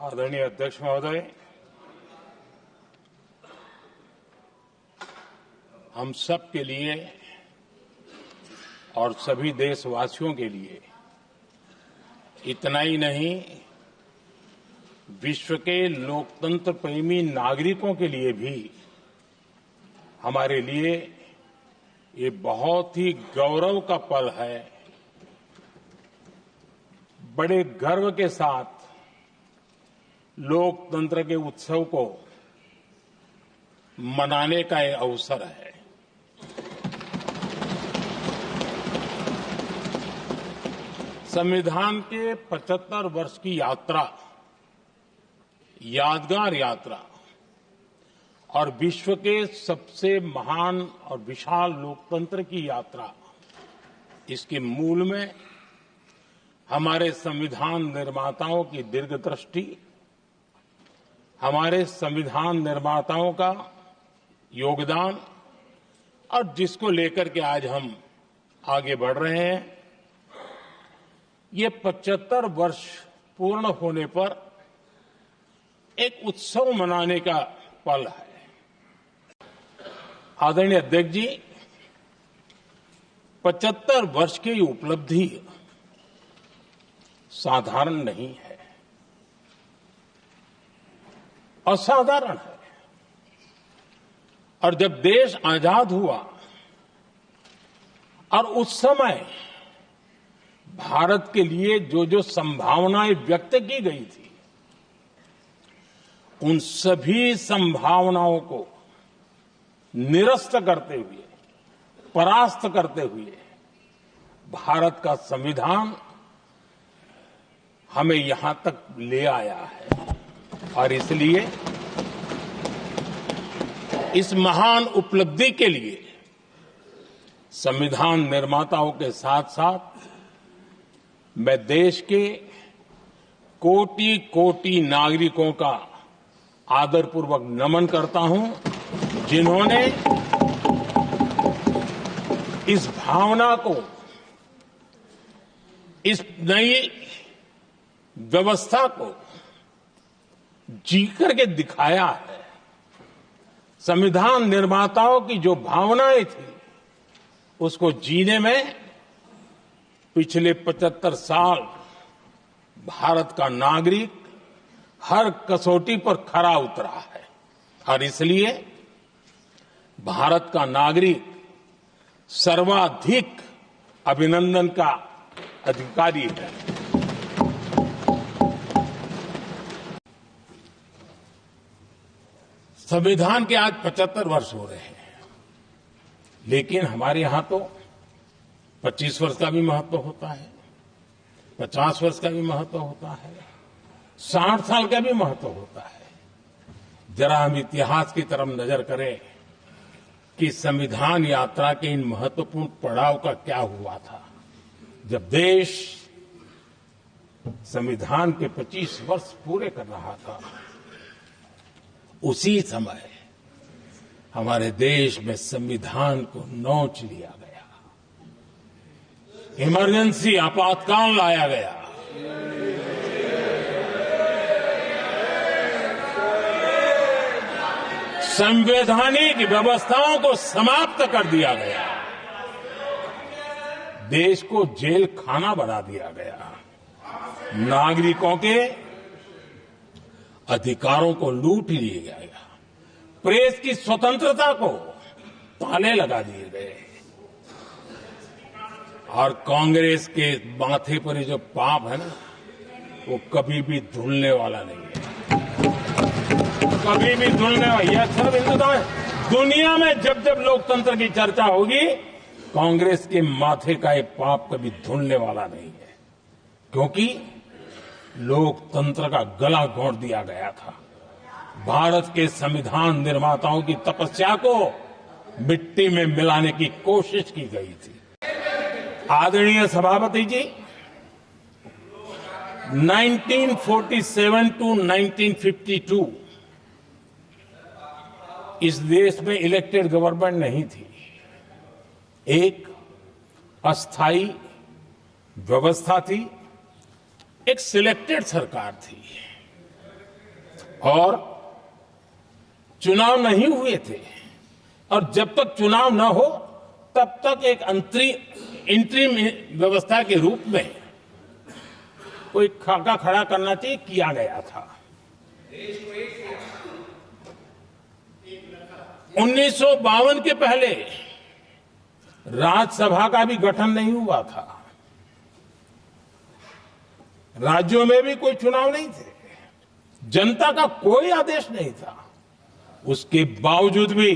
आदरणीय अध्यक्ष महोदय, हम सब के लिए और सभी देशवासियों के लिए इतना ही नहीं, विश्व के लोकतंत्र प्रेमी नागरिकों के लिए भी हमारे लिए ये बहुत ही गौरव का पल है। बड़े गर्व के साथ लोकतंत्र के उत्सव को मनाने का ये अवसर है। संविधान के 75 वर्ष की यात्रा, यादगार यात्रा और विश्व के सबसे महान और विशाल लोकतंत्र की यात्रा, इसके मूल में हमारे संविधान निर्माताओं की दीर्घदृष्टि, हमारे संविधान निर्माताओं का योगदान और जिसको लेकर के आज हम आगे बढ़ रहे हैं, ये 75 वर्ष पूर्ण होने पर एक उत्सव मनाने का पल है। आदरणीय अध्यक्ष जी, 75 वर्ष की उपलब्धि साधारण नहीं है, असाधारण है। और जब देश आजाद हुआ और उस समय भारत के लिए जो जो संभावनाएं व्यक्त की गई थी, उन सभी संभावनाओं को निरस्त करते हुए, परास्त करते हुए भारत का संविधान हमें यहां तक ले आया है। और इसलिए इस महान उपलब्धि के लिए संविधान निर्माताओं के साथ साथ मैं देश के कोटि कोटि नागरिकों का आदरपूर्वक नमन करता हूं, जिन्होंने इस भावना को, इस नई व्यवस्था को जी करके दिखाया है। संविधान निर्माताओं की जो भावनाएं थी, उसको जीने में पिछले 75 साल भारत का नागरिक हर कसौटी पर खरा उतरा है। और इसलिए भारत का नागरिक सर्वाधिक अभिनंदन का अधिकारी है। संविधान के आज 75 वर्ष हो रहे हैं, लेकिन हमारे यहां तो 25 वर्ष का भी महत्व होता है, 50 वर्ष का भी महत्व होता है, 60 साल का भी महत्व होता है। जरा हम इतिहास की तरफ नजर करें कि संविधान यात्रा के इन महत्वपूर्ण पड़ाव का क्या हुआ था। जब देश संविधान के 25 वर्ष पूरे कर रहा था, उसी समय हमारे देश में संविधान को नोच लिया गया, इमरजेंसी आपातकाल लाया गया। संवैधानिक व्यवस्थाओं को समाप्त कर दिया गया, देश को जेल खाना बना दिया गया, नागरिकों के अधिकारों को लूट लिया गया, प्रेस की स्वतंत्रता को ताले लगा दिए गए। और कांग्रेस के माथे पर ये जो पाप है ना, वो कभी भी धुलने वाला नहीं है, कभी भी धुलने वाला। यह सब हिंदुस्तान, दुनिया में जब जब लोकतंत्र की चर्चा होगी, कांग्रेस के माथे का ये पाप कभी धुलने वाला नहीं है, क्योंकि लोकतंत्र का गला घोंट दिया गया था। भारत के संविधान निर्माताओं की तपस्या को मिट्टी में मिलाने की कोशिश की गई थी। आदरणीय सभापति जी, 1947 टू 1952 इस देश में इलेक्टेड गवर्नमेंट नहीं थी, एक अस्थायी व्यवस्था थी, एक सिलेक्टेड सरकार थी। और चुनाव नहीं हुए थे, और जब तक चुनाव न हो तब तक एक इंटरिम व्यवस्था के रूप में कोई खाका खड़ा करना चाहिए, किया गया था। 1952 के पहले राज्यसभा का भी गठन नहीं हुआ था, राज्यों में भी कोई चुनाव नहीं थे, जनता का कोई आदेश नहीं था। उसके बावजूद भी,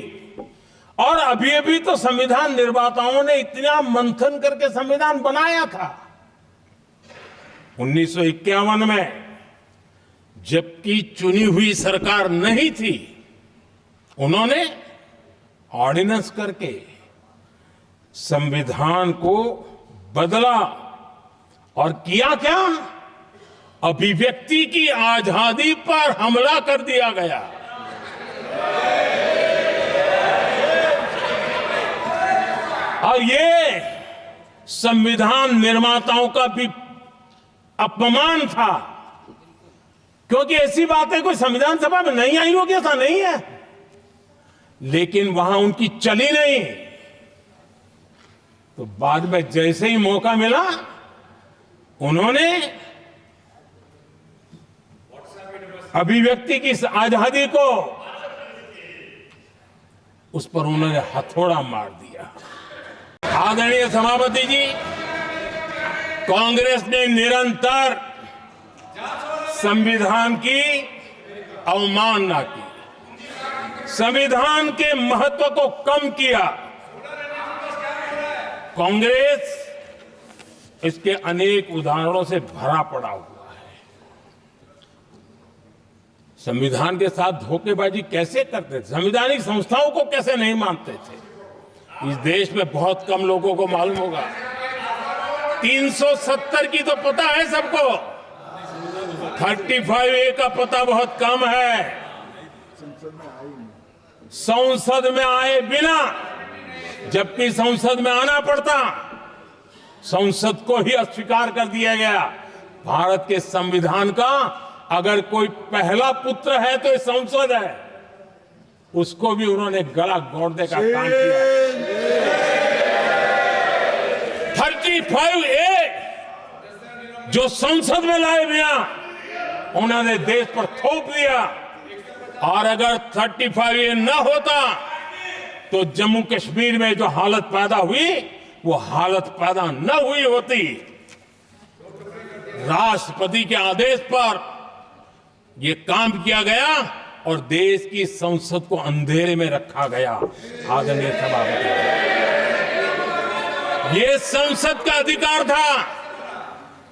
और अभी अभी तो संविधान निर्माताओं ने इतना मंथन करके संविधान बनाया था। 1951 में जबकि चुनी हुई सरकार नहीं थी, उन्होंने ऑर्डिनेंस करके संविधान को बदला, और किया क्या? अभिव्यक्ति की आजादी पर हमला कर दिया गया। और ये संविधान निर्माताओं का भी अपमान था, क्योंकि ऐसी बातें कोई संविधान सभा में नहीं आई होगी, ऐसा नहीं है, लेकिन वहां उनकी चली नहीं। तो बाद में जैसे ही मौका मिला, उन्होंने अभिव्यक्ति की इस आजादी को, उस पर उन्होंने हथौड़ा मार दिया। आदरणीय सभापति जी, कांग्रेस ने निरंतर संविधान की अवमानना की, संविधान के महत्व को कम किया। कांग्रेस इसके अनेक उदाहरणों से भरा पड़ा हुआ है। संविधान के साथ धोखेबाजी कैसे करते थे, संवैधानिक संस्थाओं को कैसे नहीं मानते थे, इस देश में बहुत कम लोगों को मालूम होगा। 370 की तो पता है सबको, 35A का पता बहुत कम है। संसद में आए बिना, जबकि संसद में आना पड़ता, संसद को ही अस्वीकार कर दिया गया। भारत के संविधान का अगर कोई पहला पुत्र है तो ये संसद है, उसको भी उन्होंने गला घोटने का काम किया। 35A जो संसद में लाए बिना उन्होंने देश पर थोप दिया, और अगर 35A न होता तो जम्मू कश्मीर में जो हालत पैदा हुई, वो हालत पैदा न हुई होती। राष्ट्रपति के आदेश पर यह काम किया गया और देश की संसद को अंधेरे में रखा गया। आदरणीय सभापति, ये संसद का अधिकार था,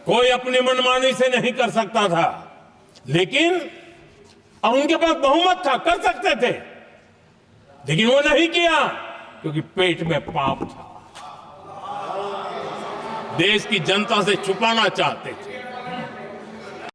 कोई अपनी मनमानी से नहीं कर सकता था, लेकिन और उनके पास बहुमत था, कर सकते थे, लेकिन वो नहीं किया क्योंकि पेट में पाप था, देश की जनता से छुपाना चाहते थे।